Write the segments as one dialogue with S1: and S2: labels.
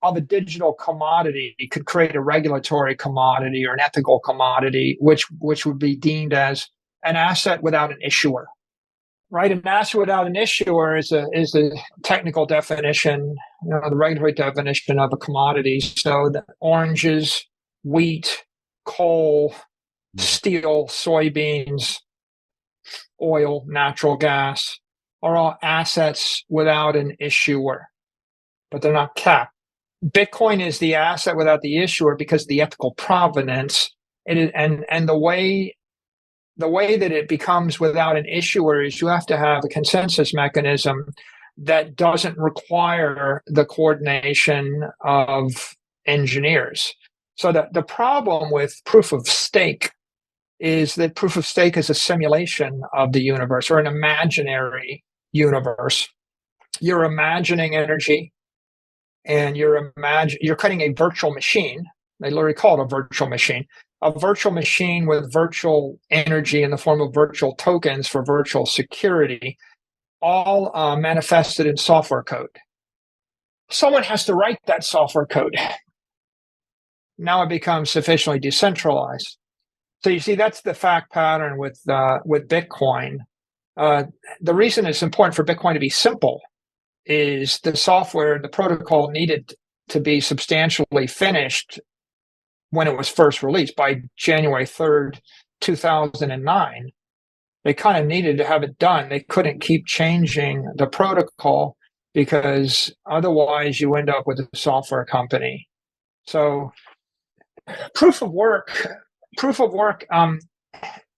S1: of a digital commodity could create a regulatory commodity or an ethical commodity, which would be deemed as an asset without an issuer. Right, an asset without an issuer is a technical definition, the regulatory definition of a commodity. So the oranges, wheat, coal, steel, soybeans, oil, natural gas are all assets without an issuer, but they're not capped. Bitcoin is the asset without the issuer because of the ethical provenance. And the way that it becomes without an issuer is you have to have a consensus mechanism that doesn't require the coordination of engineers. So the problem with proof of stake is that proof of stake is a simulation of the universe or an imaginary universe. You're imagining energy, and you're creating a virtual machine. They literally call it a virtual machine with virtual energy in the form of virtual tokens for virtual security, all manifested in software code. Someone has to write that software code. Now it becomes sufficiently decentralized. So you see, that's the fact pattern with Bitcoin. The reason it's important for Bitcoin to be simple is the software, the protocol needed to be substantially finished when it was first released by January 3rd, 2009. They kind of needed to have it done. They couldn't keep changing the protocol because otherwise you end up with a software company. So proof of work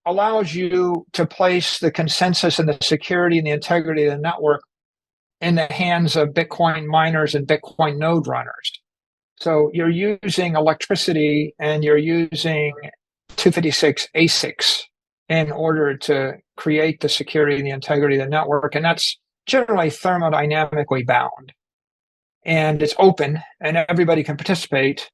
S1: allows you to place the consensus and the security and the integrity of the network in the hands of Bitcoin miners and Bitcoin node runners. So you're using electricity and you're using 256 ASICs in order to create the security and the integrity of the network. And that's generally thermodynamically bound. And it's open and everybody can participate.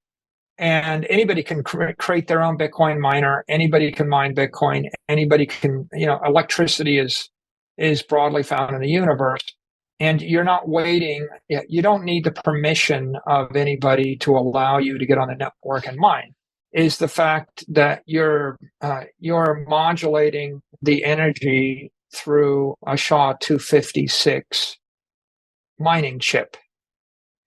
S1: And anybody can create their own Bitcoin miner. Anybody can mine Bitcoin. Anybody can, electricity is broadly found in the universe. And you're not waiting. You don't need the permission of anybody to allow you to get on the network and mine. Is the fact that you're modulating the energy through a SHA-256 mining chip.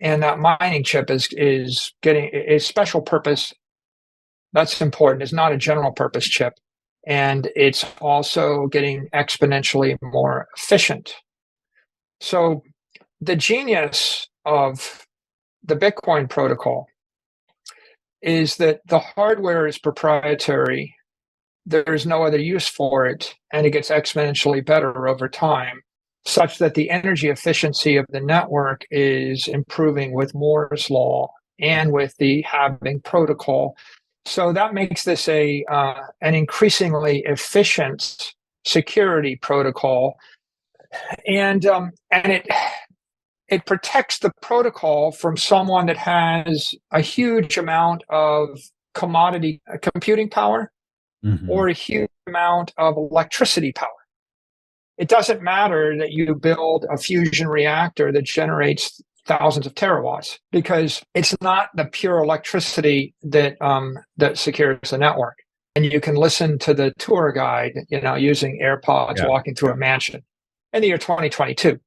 S1: And that mining chip is getting a special purpose. That's important. It's not a general purpose chip. And it's also getting exponentially more efficient. So the genius of the Bitcoin protocol is that the hardware is proprietary. There's no other use for it, and it gets exponentially better over time, such that the energy efficiency of the network is improving with Moore's law and with the halving protocol. So that makes this an increasingly efficient security protocol, and it protects the protocol from someone that has a huge amount of commodity computing power or a huge amount of electricity power. It doesn't matter that you build a fusion reactor that generates thousands of terawatts, because it's not the pure electricity that secures the network. And you can listen to the tour guide, using AirPods, walking through a mansion in the year 2022.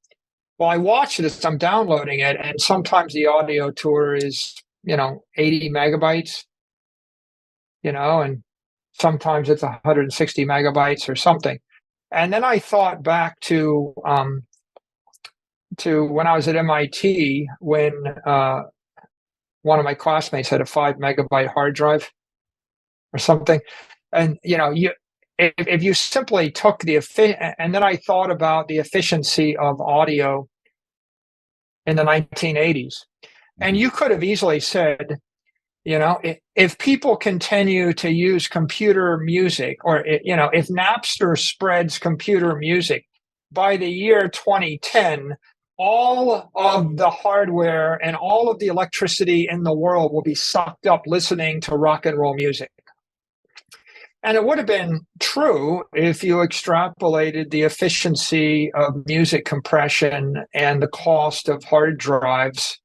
S1: Well, I watch this, I'm downloading it, and sometimes the audio tour is, 80 megabytes, and sometimes it's 160 megabytes or something. And then I thought back to when I was at MIT, when one of my classmates had a 5 megabyte hard drive or something. And, if you simply took and then I thought about the efficiency of audio in the 1980s. And you could have easily said, if people continue to use computer music, or, if Napster spreads computer music, by the year 2010, all of the hardware and all of the electricity in the world will be sucked up listening to rock and roll music. And it would have been true if you extrapolated the efficiency of music compression and the cost of hard drives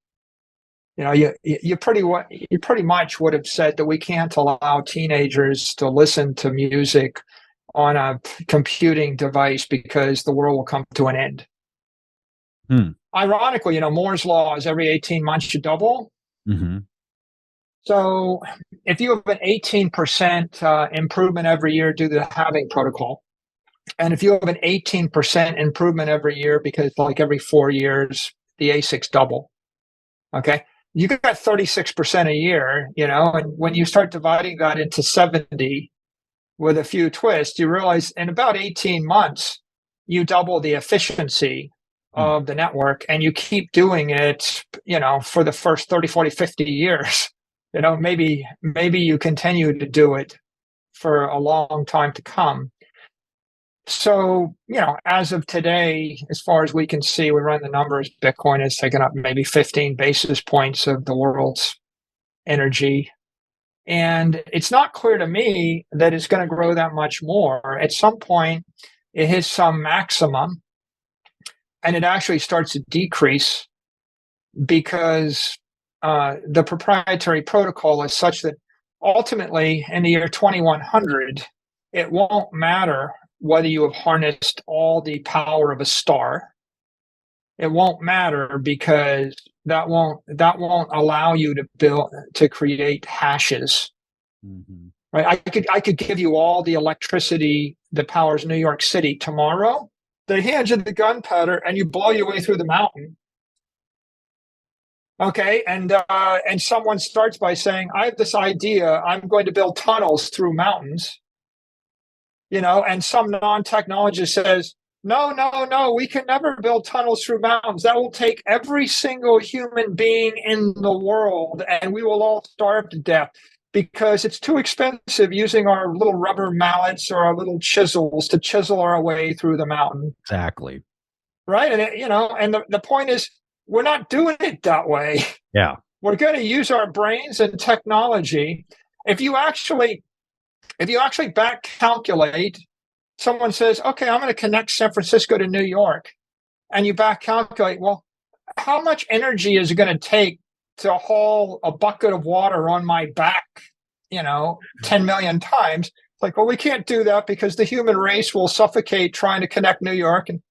S1: You pretty much would have said that we can't allow teenagers to listen to music on a computing device because the world will come to an end.
S2: Hmm.
S1: Ironically, Moore's law is every 18 months you double.
S2: Mm-hmm.
S1: So if you have an 18% improvement every year due to the halving protocol, and if you have an 18% improvement every year because like every 4 years, the ASICs double, okay, you got 36% a year, and when you start dividing that into 70 with a few twists, you realize in about 18 months, you double the efficiency
S2: Hmm.
S1: of the network, and you keep doing it, for the first 30, 40, 50 years. Maybe you continue to do it for a long time to come. So, as of today, as far as we can see, we run the numbers, Bitcoin has taken up maybe 15 basis points of the world's energy. And it's not clear to me that it's going to grow that much more. At some point, it hits some maximum and it actually starts to decrease because the proprietary protocol is such that ultimately in the year 2100, it won't matter whether you have harnessed all the power of a star. It won't matter because that won't allow you to create hashes.
S2: Mm-hmm.
S1: Right? I could give you all the electricity that powers New York City tomorrow. They hand you the gunpowder and you blow your way through the mountain. Okay, and someone starts by saying, "I have this idea. I'm going to build tunnels through mountains." And some non-technologist says, "No, no, no. We can never build tunnels through mountains. That will take every single human being in the world, and we will all starve to death because it's too expensive using our little rubber mallets or our little chisels to chisel our way through the mountain."
S2: Exactly.
S1: Right, and the point is, we're not doing it that way.
S2: Yeah.
S1: We're going to use our brains and technology. If you actually back calculate, someone says, "Okay, I'm going to connect San Francisco to New York," and you back calculate, well, how much energy is it going to take to haul a bucket of water on my back, 10 million times? It's like, well, we can't do that because the human race will suffocate trying to connect New York and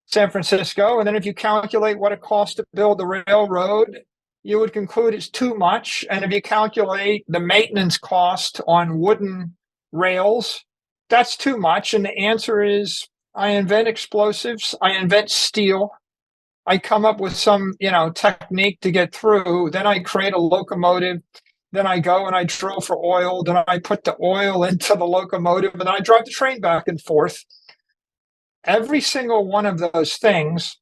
S1: San Francisco. And then if you calculate what it costs to build the railroad, you would conclude it's too much. And if you calculate the maintenance cost on wooden rails, that's too much. And the answer is, I invent explosives, I invent steel, I come up with some, technique to get through. Then I create a locomotive. Then I go and I drill for oil. Then I put the oil into the locomotive, and then I drive the train back and forth. Every single one of those things